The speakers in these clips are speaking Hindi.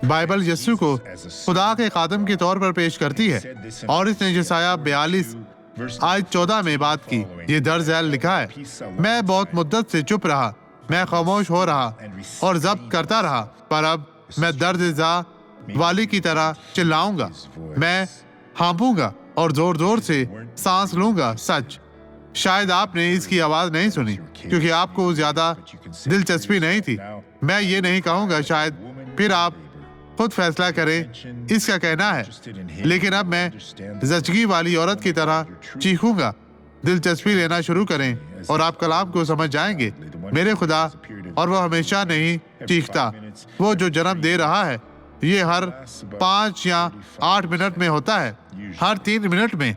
बाइबल यीशु को खुदा के खादम के तौर पर पेश करती है और इसने यशायाह 42 आयत 14 में बात की। ये दर्ज झैल लिखा है, मैं बहुत मुद्दत से चुप रहा, मैं खामोश हो रहा और जब्त करता रहा, पर अब मैं दर्द वाली की तरह चिल्लाऊंगा, मैं हाँपूंगा और जोर जोर से सांस लूंगा। सच, शायद आपने इसकी आवाज नहीं सुनी क्योंकि आपको ज्यादा दिलचस्पी नहीं थी। मैं ये नहीं कहूंगा, शायद फिर आप खुद फैसला करें, इसका कहना है। लेकिन अब मैं जचगी वाली औरत की तरह चीखूंगा। दिलचस्पी लेना शुरू करें और आप कलाम को समझ जाएंगे। मेरे खुदा, और वो हमेशा नहीं चीखता, वो जो जन्म दे रहा है, ये हर 5 या 8 मिनट में होता है, हर 3 मिनट में,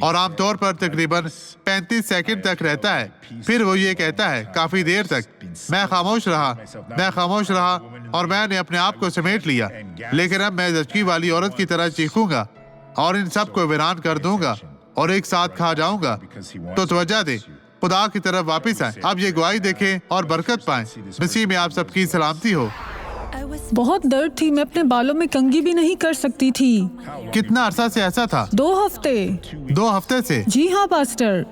और आमतौर पर तकरीबन 35 सेकंड तक रहता है। फिर वो ये कहता है, काफी देर तक मैं खामोश रहा और मैंने अपने आप को समेट लिया। लेकिन अब मैं जचगी वाली औरत की तरह चीखूंगा और इन सब को वीरान कर दूंगा और एक साथ खा जाऊंगा। तो तवज्जो दे, खुदा की तरफ वापिस आए। अब ये गवाही देखें और बरकत पाएं। मसीह में आप सबकी सलामती हो। बहुत दर्द थी, मैं अपने बालों में कंघी भी नहीं कर सकती थी। कितना अरसा से ऐसा था? 2 हफ्ते। 2 हफ्ते से? जी हाँ पास्टर,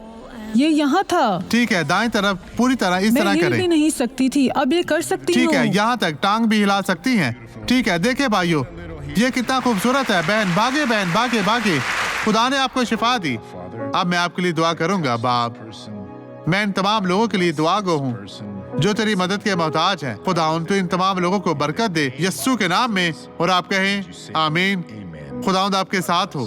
ये यहाँ था। ठीक है, दाएं तरफ पूरी तरह इस तरह मैं करें। हिल भी नहीं सकती थी, अब ये कर सकती हूँ। ठीक है, यहाँ तक टांग भी हिला सकती हैं। ठीक है, देखे भाइयों, ये कितना खूबसूरत है। बहन भागे, बहन भागे भागे, खुदा ने आपको शिफा दी। अब मैं आपके लिए दुआ करूंगा। बाप, मैं इन तमाम लोगों के लिए दुआ गो हूँ जो तेरी मदद के मोहताज हैं। खुदा उन तो इन तमाम लोगों को बरकत दे यस्सु के नाम में, और आप कहें आमीन। खुदावंद आपके साथ हो।